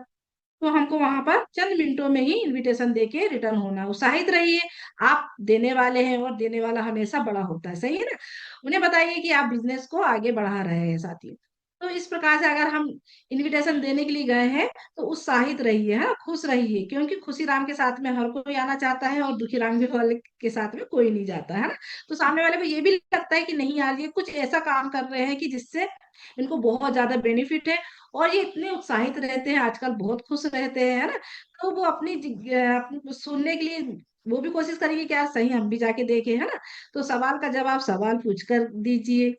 तो हमको वहां पर चंद मिनटों में ही इनविटेशन देके रिटर्न होना। उत्साहित रहिए, आप देने वाले हैं और देने वाला हमेशा बड़ा होता है। सही है ना। उन्हें बताइए कि आप बिजनेस को आगे बढ़ा रहे हैं साथियों। तो इस प्रकार से अगर हम इनविटेशन देने के लिए गए हैं, तो उत्साहित रहिए, है, खुश रहिए, क्योंकि खुशी राम के साथ में हर कोई आना चाहता है और दुखी राम वाले के साथ में कोई नहीं जाता, है ना। तो सामने वाले को ये भी लगता है कि नहीं यार, ये कुछ ऐसा काम कर रहे हैं कि जिससे इनको बहुत ज्यादा बेनिफिट है, और ये इतने उत्साहित रहते हैं आजकल, बहुत खुश रहते हैं, है ना। तो वो अपनी सुनने के लिए वो भी कोशिश करेंगे कि यार सही हम भी जाके देखें, है ना। तो सवाल का जवाब सवाल पूछ कर दीजिए।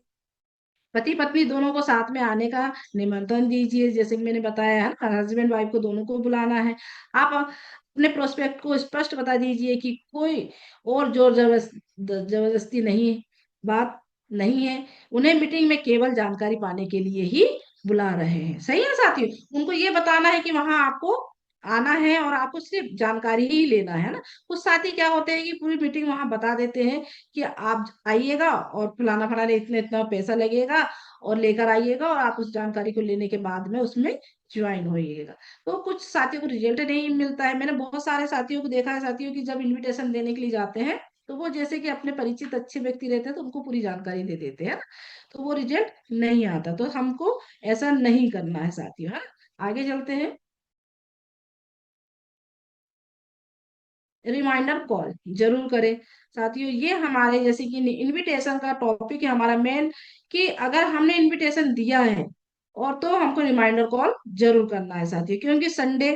पति पत्नी दोनों को साथ में आने का निमंत्रण दीजिए, जैसे कि मैंने बताया है ना, हस्बैंड वाइफ को दोनों को बुलाना है। आप अपने प्रोस्पेक्ट को स्पष्ट बता दीजिए कि कोई और जोर जबरदस्ती नहीं बात नहीं है, उन्हें मीटिंग में केवल जानकारी पाने के लिए ही बुला रहे हैं। सही है साथियों, उनको ये बताना है कि वहां आपको आना है और आपको सिर्फ जानकारी ही लेना है ना। कुछ साथी क्या होते हैं कि पूरी मीटिंग वहां बता देते हैं कि आप आइएगा और फलाना फलाना इतना इतना पैसा लगेगा और लेकर आइएगा, और आप उस जानकारी को लेने के बाद में उसमें ज्वाइन होइएगा। तो कुछ साथियों को रिजल्ट नहीं मिलता है। मैंने बहुत सारे साथियों को देखा है साथियों की जब इनविटेशन देने के लिए जाते हैं, तो वो जैसे कि अपने परिचित अच्छे व्यक्ति रहते हैं तो उनको पूरी जानकारी दे देते हैं, तो वो रिजल्ट नहीं आता। तो हमको ऐसा नहीं करना है साथियों, है। आगे चलते हैं। रिमाइंडर कॉल जरूर करें साथियों। ये हमारे जैसे कि इनविटेशन का टॉपिक है हमारा मेन, कि अगर हमने इनविटेशन दिया है और तो हमको रिमाइंडर कॉल जरूर करना है साथियों, क्योंकि संडे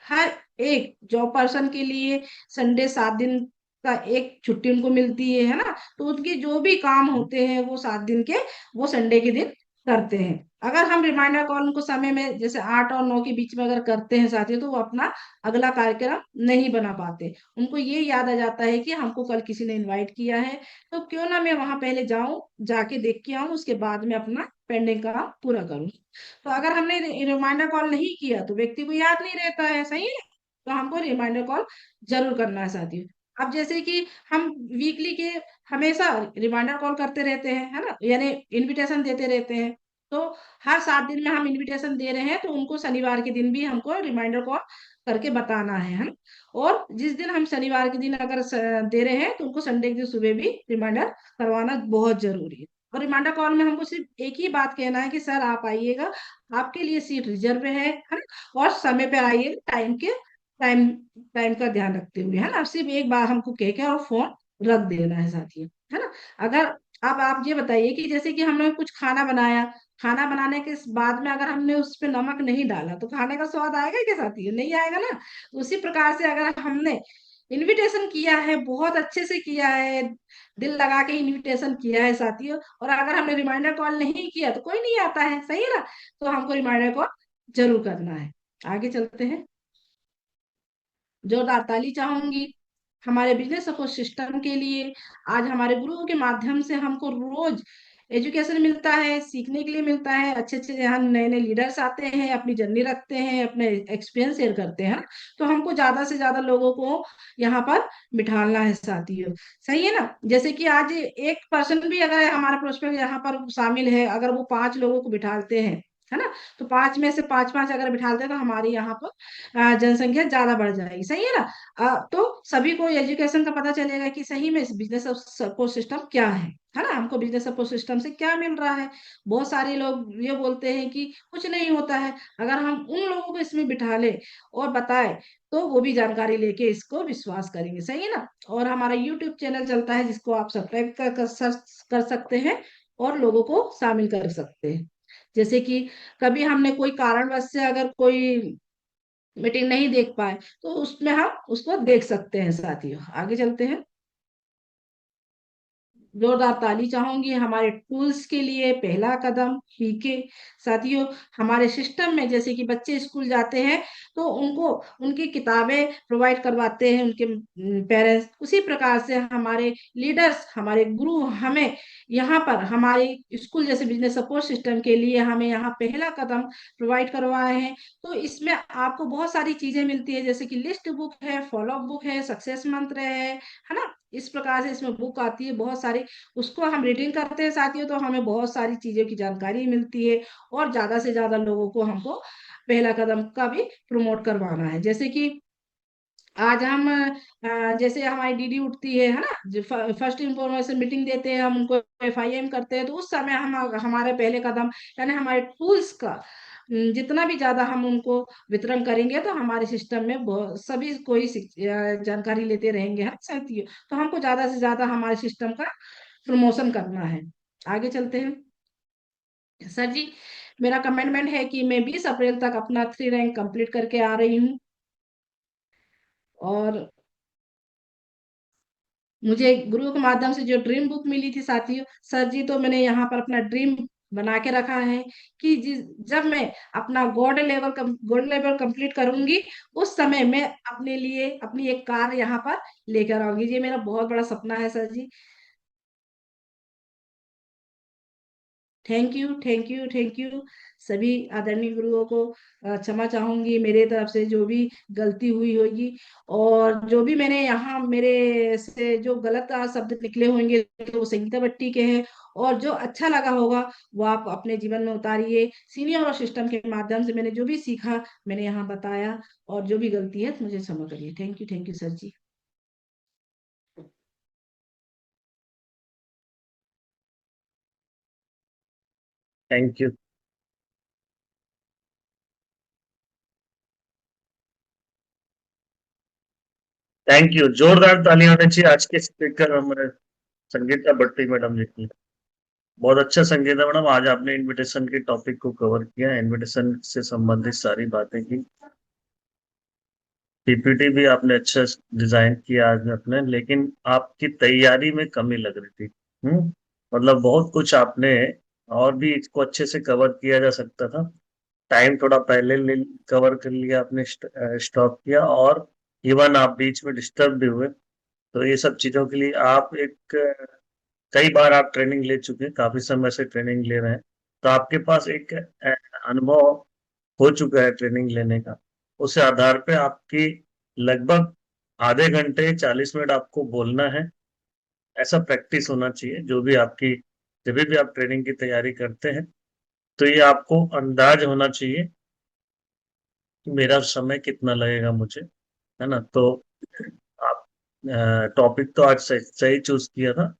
हर एक जॉब पर्सन के लिए संडे 7 दिन का एक छुट्टी उनको मिलती है ना। तो उनके जो भी काम होते हैं वो 7 दिन के, वो संडे के दिन करते हैं। अगर हम रिमाइंडर कॉल उनको समय में जैसे 8 और 9 के बीच में अगर करते हैं साथियों, तो वो अपना अगला कार्यक्रम नहीं बना पाते। उनको ये याद आ जाता है कि हमको कल किसी ने इनवाइट किया है, तो क्यों ना मैं वहां पहले जाऊं, जाके देख के आऊं, उसके बाद में अपना पेंडिंग काम पूरा करूं। तो अगर हमने रिमाइंडर कॉल नहीं किया तो व्यक्ति को याद नहीं रहता है। सही है, तो हमको रिमाइंडर कॉल जरूर करना है साथियों। अब जैसे कि हम वीकली के हमेशा रिमाइंडर कॉल करते रहते हैं, है ना, यानी इनविटेशन देते रहते हैं, तो हर 7 दिन में हम इनविटेशन दे रहे हैं, तो उनको शनिवार के दिन भी हमको रिमाइंडर कॉल करके बताना है ना। और जिस दिन हम शनिवार के दिन अगर दे रहे हैं, तो उनको संडे के दिन सुबह भी रिमाइंडर करवाना बहुत जरूरी है। और रिमाइंडर कॉल में हमको सिर्फ एक ही बात कहना है कि सर आप आइएगा, आपके लिए सीट रिजर्व है ना, और समय पर आइए, टाइम टाइम का ध्यान रखते हुए, है ना। सिर्फ एक बार हमको कह के और फोन रख देना है साथियों, है ना। अगर अब आप ये बताइए कि जैसे कि हमने कुछ खाना बनाया, खाना बनाने के बाद में अगर हमने उस पे नमक नहीं डाला, तो खाने का स्वाद आएगा क्या साथियों? नहीं आएगा ना। उसी प्रकार से अगर हमने इनविटेशन किया है, बहुत अच्छे से किया है, दिल लगा के इनविटेशन किया है साथियों, और अगर हमने रिमाइंडर कॉल नहीं किया तो कोई नहीं आता है, सही है ना। तो हमको रिमाइंडर कॉल जरूर करना है। आगे चलते हैं। जोरदार ताली चाहूंगी हमारे बिजनेस सपोर्ट सिस्टम के लिए। आज हमारे गुरुओं के माध्यम से हमको रोज एजुकेशन मिलता है, सीखने के लिए मिलता है। अच्छे अच्छे यहाँ नए नए लीडर्स आते हैं, अपनी जर्नी रखते हैं, अपने एक्सपीरियंस शेयर करते हैं। तो हमको ज्यादा से ज्यादा लोगों को यहाँ पर बिठाना है साथियों, सही है ना। जैसे कि आज एक पर्सन भी अगर हमारा प्रोस्पेक्ट यहाँ पर शामिल है, अगर वो 5 लोगों को बिठाते हैं, है ना, तो 5 में से 5 5 अगर बिठाते हैं, तो हमारी यहाँ पर जनसंख्या ज्यादा बढ़ जाएगी, सही है ना। तो सभी को एजुकेशन का पता चलेगा कि सही में बिजनेस सपोर्ट सिस्टम क्या है ना, हमको बिजनेस सपोर्ट सिस्टम से क्या मिल रहा है। बहुत सारे लोग ये बोलते हैं कि कुछ नहीं होता है। अगर हम उन लोगों को इसमें बिठा ले और बताए, तो वो भी जानकारी लेके इसको विश्वास करेंगे, सही है ना। और हमारा यूट्यूब चैनल चलता है, जिसको आप सब्सक्राइब कर सकते हैं और लोगों को शामिल कर सकते हैं। जैसे कि कभी हमने कोई कारणवश से अगर कोई मीटिंग नहीं देख पाए, तो उसमें हम उसको देख सकते हैं साथियों। आगे चलते हैं। जोरदार ताली चाहूंगी हमारे टूल्स के लिए। पहला कदम पीके साथियों, हमारे सिस्टम में जैसे कि बच्चे स्कूल जाते हैं, तो उनको उनकी किताबें प्रोवाइड करवाते हैं उनके पेरेंट्स। उसी प्रकार से हमारे लीडर्स, हमारे गुरु हमें यहाँ पर हमारे स्कूल जैसे बिजनेस सपोर्ट सिस्टम के लिए हमें यहाँ पहला कदम प्रोवाइड करवाए हैं। तो इसमें आपको बहुत सारी चीजें मिलती है, जैसे कि लिस्ट बुक है, फॉलो अप बुक है, सक्सेस मंत्र है ना। इस प्रकार से इसमें बुक आती है बहुत सारी, उसको हम रीडिंग करते हैं साथियों, तो हमें बहुत सारी चीजों की जानकारी मिलती है। और ज्यादा से ज्यादा लोगों को हमको पहला कदम का भी प्रमोट करवाना है। जैसे कि आज हम जैसे हमारी डीडी उठती है ना, जो फर्स्ट इंफॉर्मेशन मीटिंग देते हैं, हम उनको FIM करते हैं, तो उस समय हम हमारे पहले कदम यानी हमारे टूल्स का जितना भी ज्यादा हम उनको वितरण करेंगे, तो हमारे सिस्टम में सभी कोई जानकारी लेते रहेंगे, है साथियों। तो हमको ज्यादा से ज्यादा हमारे सिस्टम का प्रमोशन करना है। आगे चलते हैं। सर जी, मेरा कमिटमेंट है कि मैं 20 अप्रैल तक अपना 3 रैंक कंप्लीट करके आ रही हूँ। और मुझे गुरु के माध्यम से जो ड्रीम बुक मिली थी साथियों, सर जी, तो मैंने यहाँ पर अपना ड्रीम बना के रखा है कि जब मैं अपना गोल्ड लेवल कंप्लीट करूंगी, उस समय मैं अपने लिए अपनी एक कार यहाँ पर लेकर आऊंगी। ये मेरा बहुत बड़ा सपना है sir ji. Thank you, thank you, thank you. सभी आदरणीय गुरुओं को क्षमा चाहूंगी मेरे तरफ से जो भी गलती हुई होगी। और जो भी मैंने यहाँ मेरे से जो गलत शब्द निकले होंगे, तो वो संगीता भट्टी के हैं। और जो अच्छा लगा होगा, वो आप अपने जीवन में उतारिए। सीनियर और सिस्टम के माध्यम से मैंने जो भी सीखा, मैंने यहाँ बताया। और जो भी गलती है तो मुझे क्षमा करिए। Thank you sir ji. Thank you. Thank you, जोरदार ताली होनी चाहिए आज के स्पीकर हमारे संगीता भट्टी मैडम जी की। बहुत अच्छा संगीता मैडम, आज आपने इनविटेशन के टॉपिक को कवर किया, इनविटेशन से संबंधित सारी बातें की। PPT भी आपने अच्छा डिजाइन किया आज अपने, लेकिन आपकी तैयारी में कमी लग रही थी। मतलब बहुत कुछ आपने और भी इसको अच्छे से कवर किया जा सकता था। टाइम थोड़ा पहले कवर कर लिया आपने, स्टॉप किया, और इवन आप बीच में डिस्टर्ब भी हुए। तो ये सब चीजों के लिए आप एक कई बार आप ट्रेनिंग ले चुके हैं, काफी समय से ट्रेनिंग ले रहे हैं, तो आपके पास एक अनुभव हो चुका है ट्रेनिंग लेने का। उस आधार पे आपकी लगभग आधे घंटे 40 मिनट आपको बोलना है। ऐसा प्रैक्टिस होना चाहिए जो भी आपकी, जब भी आप ट्रेनिंग की तैयारी करते हैं, तो ये आपको अंदाज होना चाहिए कि मेरा समय कितना लगेगा मुझे, है ना। तो आप टॉपिक तो आज सही सही चूज किया था,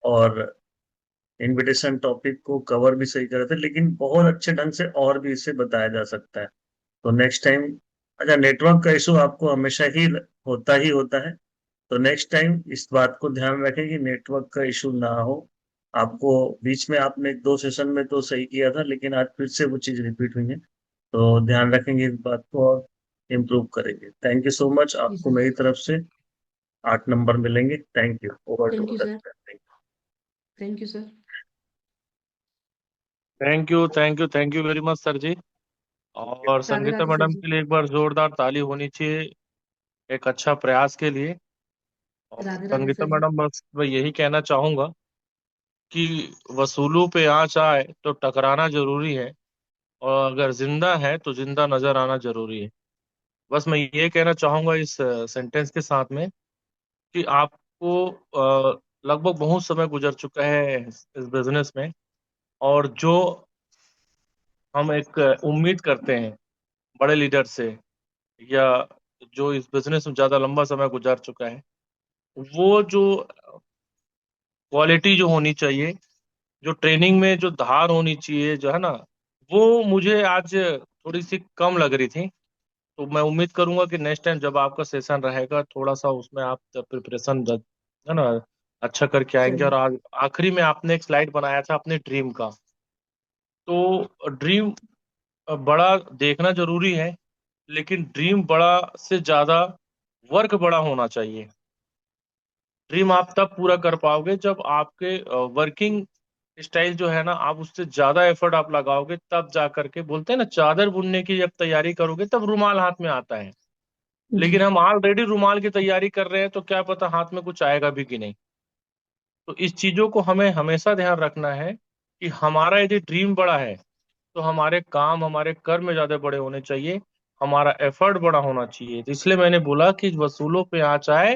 और इनविटेशन टॉपिक को कवर भी सही करे थे, लेकिन बहुत अच्छे ढंग से और भी इसे बताया जा सकता है। तो नेक्स्ट टाइम, अच्छा, नेटवर्क का इशू आपको हमेशा ही होता है। तो नेक्स्ट टाइम इस बात को ध्यान रखें कि नेटवर्क का इशू ना हो। आपको बीच में आपने एक दो सेशन में तो सही किया था, लेकिन आज फिर से वो चीज रिपीट हुई है। तो ध्यान रखेंगे इस बात को और इम्प्रूव करेंगे। थैंक यू सो मच, जी आपको सर। मेरी तरफ से 8 नंबर मिलेंगे। Thank you, over to thank you sir. You. Thank you sir. Thank you very much sir ji. और राधे संगीता राधे सर मैडम जी। के लिए एक बार जोरदार ताली होनी चाहिए, एक अच्छा प्रयास के लिए। और राधे राधे संगीता सर जी। मैडम, बस मैं यही कहना चाहूंगा कि वसूलों पे आँच आए तो टकराना जरूरी है, और अगर जिंदा है तो जिंदा नजर आना जरूरी है। बस मैं ये कहना चाहूंगा इस सेंटेंस के साथ में कि आपको लगभग बहुत समय गुजर चुका है इस बिजनेस में, और जो हम एक उम्मीद करते हैं बड़े लीडर से, या जो इस बिजनेस में ज्यादा लंबा समय गुजार चुका है, वो जो क्वालिटी जो होनी चाहिए, जो ट्रेनिंग में जो धार होनी चाहिए, जो है ना, वो मुझे आज थोड़ी सी कम लग रही थी। तो मैं उम्मीद करूंगा कि नेक्स्ट टाइम जब आपका सेशन रहेगा, थोड़ा सा उसमें आप प्रिपरेशन, है ना, अच्छा करके सर आएंगे। और जी। आखिरी में आपने एक स्लाइड बनाया था अपने ड्रीम का। तो ड्रीम बड़ा देखना जरूरी है, लेकिन ड्रीम बड़ा से ज्यादा वर्क बड़ा होना चाहिए। ड्रीम आप तब पूरा कर पाओगे जब आपके वर्किंग स्टाइल जो है ना, आप उससे ज्यादा एफर्ट आप लगाओगे, तब जा करके, बोलते हैं ना, चादर बुनने की जब तैयारी करोगे तब रुमाल हाथ में आता है। जी। लेकिन हम ऑलरेडी रुमाल की तैयारी कर रहे हैं, तो क्या पता हाथ में कुछ आएगा भी कि नहीं। तो इस चीजों को हमें हमेशा ध्यान रखना है कि हमारा यदि ड्रीम बड़ा है, तो हमारे काम, हमारे कर्म ज्यादा बड़े होने चाहिए, हमारा एफर्ट बड़ा होना चाहिए। तो इसलिए मैंने बोला कि वसूलों पे आँच आए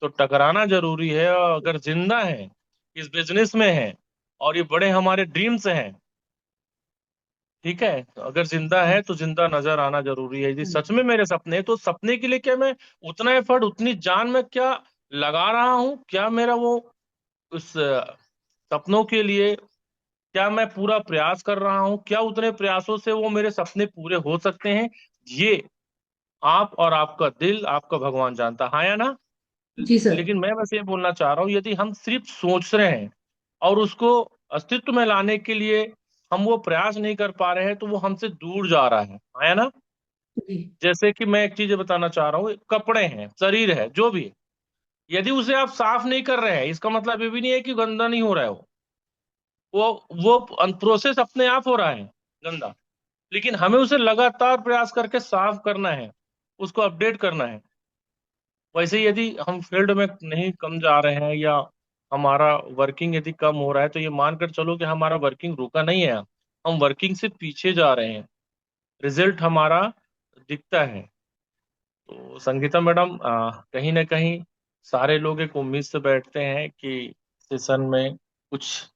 तो टकराना जरूरी है। और अगर जिंदा है, इस बिजनेस में है, और ये बड़े हमारे ड्रीम्स हैं, ठीक है, तो अगर जिंदा है तो जिंदा नजर आना जरूरी है। यदि हाँ सच जी। में मेरे सपने हैं, तो सपने के लिए क्या मैं उतना एफर्ट, उतनी जान में क्या लगा रहा हूँ, क्या मेरा वो उस सपनों के लिए क्या मैं पूरा प्रयास कर रहा हूँ, क्या उतने प्रयासों से वो मेरे सपने पूरे हो सकते हैं, ये आप और आपका दिल, आपका भगवान जानता है, हाँ या ना। जी सर। लेकिन मैं बस ये बोलना चाह रहा हूँ, यदि हम सिर्फ सोच रहे हैं और उसको अस्तित्व में लाने के लिए हम वो प्रयास नहीं कर पा रहे हैं, तो वो हमसे दूर जा रहा है, हाँ या ना। जी। जैसे कि मैं एक चीज बताना चाह रहा हूँ, कपड़े हैं, शरीर है, जो भी है, यदि उसे आप साफ नहीं कर रहे हैं, इसका मतलब ये भी नहीं है कि गंदा नहीं हो रहा है वो प्रोसेस अपने आप हो रहा है गंदा। लेकिन हमें उसे लगातार प्रयास करके साफ करना है, उसको अपडेट करना है। वैसे ही यदि हम फील्ड में नहीं कम जा रहे हैं, या हमारा वर्किंग यदि कम हो रहा है, तो ये मानकर चलो कि हमारा वर्किंग रुका नहीं है, हम वर्किंग से पीछे जा रहे हैं, रिजल्ट हमारा दिखता है। तो संगीता मैडम, कहीं ना कहीं सारे लोग एक उम्मीद से बैठते हैं कि सेशन में कुछ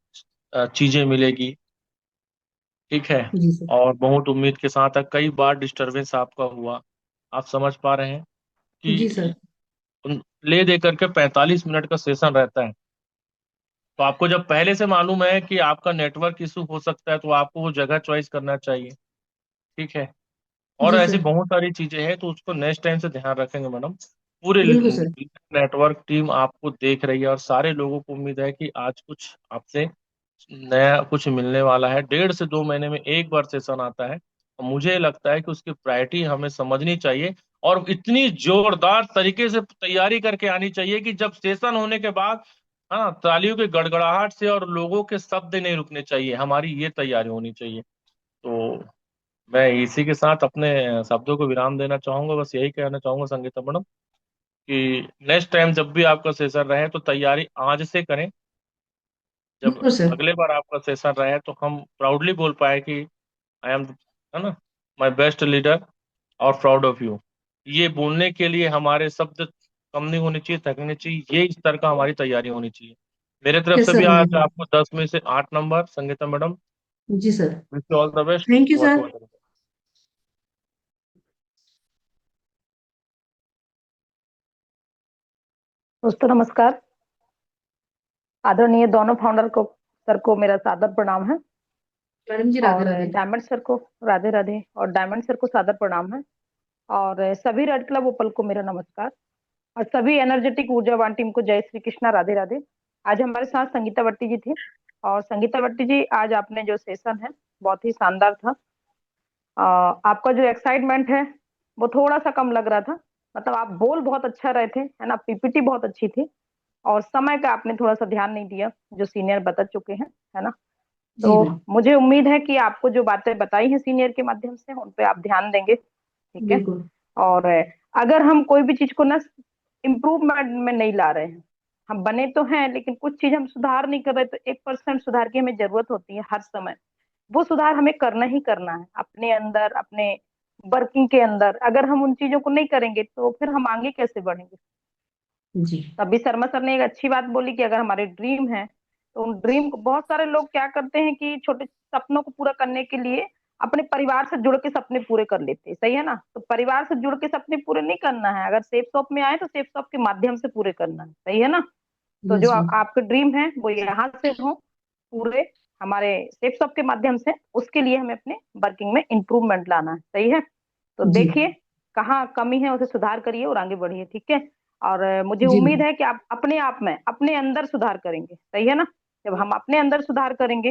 चीजें मिलेगी, ठीक है, जी सर। और बहुत उम्मीद के साथ कई बार डिस्टरबेंस आपका हुआ। आप समझ पा रहे हैं जी कि सर। ले दे करके 45 मिनट का सेशन रहता है। तो आपको जब पहले से मालूम है कि आपका नेटवर्क इशू हो सकता है, तो आपको वो जगह चॉइस करना चाहिए, ठीक है। और जी ऐसी सर। बहुत सारी चीजें हैं, तो उसको नेक्स्ट टाइम से ध्यान रखेंगे मैडम। पूरे बिल्कुल सर। नेटवर्क टीम आपको देख रही है, और सारे लोगों को उम्मीद है कि आज कुछ आपसे नया कुछ मिलने वाला है। 1.5 से 2 महीने में एक बार सेशन आता है, और मुझे लगता है कि उसकी प्रायोरिटी हमें समझनी चाहिए, और इतनी जोरदार तरीके से तैयारी करके आनी चाहिए कि जब सेशन होने के बाद, हाँ, तालियों की गड़गड़ाहट से और लोगों के शब्द नहीं रुकने चाहिए, हमारी ये तैयारी होनी चाहिए। तो मैं इसी के साथ अपने शब्दों को विराम देना चाहूंगा। बस यही कहना चाहूंगा संगीता मैडम कि नेक्स्ट टाइम जब भी आपका सेशन रहे, तो तैयारी आज से करें, जब बिल्कुल सर। अगले बार आपका सेशन रहे तो हम प्राउडली बोल पाए कि आई एम, है ना, माई बेस्ट लीडर, और प्राउड ऑफ यू। ये बोलने के लिए हमारे शब्द कम नहीं होने चाहिए, थकने चाहिए, ये इस तरह का हमारी तैयारी होनी चाहिए। मेरे तरफ यस से भी सर आज बिल्कुल। आपको 10 में से 8 नंबर, संगीता मैडम। जी sir. Wish you all the best. Thank you sir. दोस्तों नमस्कार। आदरणीय दोनों फाउंडर को सर को मेरा सादर प्रणाम है मैडम जी राधे और राधे। डायमंड सर को राधे राधे और डायमंड सर को सादर प्रणाम है और सभी रेड क्लब ओपल को मेरा नमस्कार और सभी एनर्जेटिक ऊर्जावान टीम को जय श्री कृष्णा राधे राधे। आज हमारे साथ संगीता भट्टी जी थी और संगीता भट्टी जी आज आपने जो सेशन है बहुत ही शानदार था। आपका जो एक्साइटमेंट है वो थोड़ा सा कम लग रहा था, मतलब आप बोल बहुत अच्छा रहे थे, है ना, पीपीटी बहुत अच्छी थी और समय का आपने थोड़ा सा ध्यान नहीं दिया जो सीनियर बता चुके हैं, है ना। जी तो मैम। मुझे उम्मीद है कि आपको जो बातें बताई हैं सीनियर के माध्यम से उन पे आप ध्यान देंगे, ठीक है। बिल्कुल। और अगर हम कोई भी चीज को ना इम्प्रूवमेंट में नहीं ला रहे हैं, हम बने तो हैं लेकिन कुछ चीज हम सुधार नहीं कर रहे, तो 1% सुधार की हमें जरूरत होती है हर समय। वो सुधार हमें करना ही करना है अपने अंदर, अपने वर्किंग के अंदर। अगर हम उन चीजों को नहीं करेंगे तो फिर हम आगे कैसे बढ़ेंगे। जी तभी शर्मा सर ने एक अच्छी बात बोली कि अगर हमारे ड्रीम है तो उन ड्रीम को, बहुत सारे लोग क्या करते हैं कि छोटे सपनों को पूरा करने के लिए अपने परिवार से जुड़ के सपने पूरे कर लेते हैं, सही है ना। तो परिवार से जुड़ के सपने पूरे नहीं करना है, अगर सेफ शॉप में आए तो सेफ शॉप के माध्यम से पूरे करना है, सही है ना। तो जो यस मैम। आपके ड्रीम है वो यहाँ से हो पूरे, हमारे सेफ शॉप के माध्यम से। उसके लिए हमें अपने वर्किंग में इंप्रूवमेंट लाना है, सही है। तो जी देखिए कहाँ कमी है उसे सुधार करिए और आगे बढ़िए, ठीक है। और मुझे जी उम्मीद मैम। है कि आप अपने आप में अपने अंदर सुधार करेंगे, सही है ना। जब हम अपने अंदर सुधार करेंगे,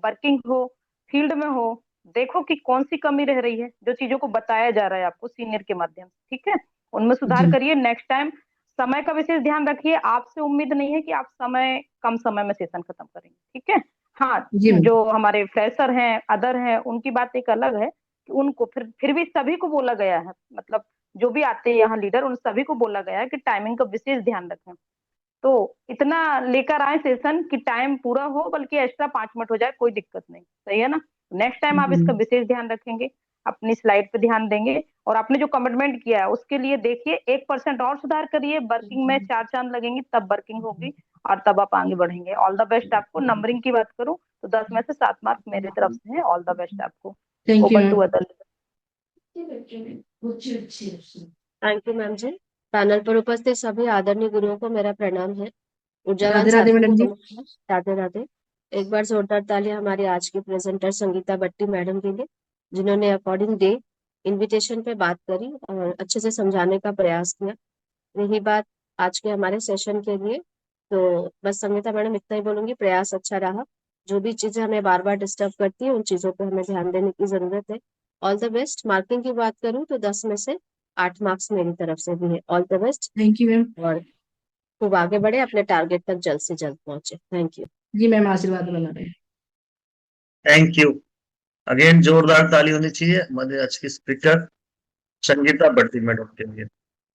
वर्किंग हो, फील्ड में हो, देखो कि कौन सी कमी रह रही है, जो चीजों को बताया जा रहा है आपको सीनियर के माध्यम से, ठीक है, उनमें सुधार जी करिए। नेक्स्ट टाइम समय का विशेष ध्यान रखिए। आपसे उम्मीद नहीं है कि आप कम समय में सेशन खत्म करेंगे, ठीक है। हाँ, जी मैम। जो हमारे फ्रेशर हैं, अदर हैं, उनकी बात एक अलग है कि उनको फिर भी सभी को बोला गया है, मतलब जो भी आते हैं यहाँ लीडर, उन सभी को बोला गया है कि टाइमिंग का विशेष ध्यान रखें। तो इतना लेकर आए सेशन कि टाइम पूरा हो, बल्कि एक्स्ट्रा 5 मिनट हो जाए, कोई दिक्कत नहीं, सही है ना। नेक्स्ट टाइम आप जी इसका मैम। विशेष ध्यान रखेंगे, अपनी स्लाइड पे ध्यान देंगे और आपने जो कमिटमेंट किया है उसके लिए देखिए 1% और सुधार करिए। वर्किंग में 4 चांद लगेंगे तब वर्किंग होगी और तब आप आगे बढ़ेंगे। ऑल द बेस्ट आपको। नंबरिंग की बात करूं तो 10 में से 7 मार्क मेरी तरफ से है। ऑल द बेस्ट आपको। Thank you over ma'am. To other. Thank you ma'am ji. Panel पर उपस्थित सभी आदरणीय गुरुओं को मेरा प्रणाम है। ऊर्जावान राधे राधे साथियों मैडम को जी। नमस्कार। राधे राधे। एक बार जोरदार तालियां हमारी आज की प्रेजेंटर संगीता भट्टी मैडम के लिए, जिन्होंने अकॉर्डिंग डे इनविटेशन पे बात करी और अच्छे से समझाने का प्रयास किया। यही बात आज के हमारे सेशन के लिए। तो बस संगीता मैडम इतना ही बोलूंगी, प्रयास अच्छा रहा। जो भी चीजें हमें बार बार डिस्टर्ब करती है उन चीजों पे हमें ध्यान देने की जरूरत है। All the best. मार्किंग की बात करूं तो 10 में से 8 मार्क्स मेरी तरफ से भी है। All the best thank you ma'am. और खूब आगे बढ़े, अपने टारगेट तक जल्द से जल्द पहुंचे। Thank you. जी मैम, आशीर्वाद बना रहे हैं। Thank you. अगेन जोरदार ताली होनी चाहिए हमारे आज की स्पीकर संगीता भट्टी मैडम के लिए।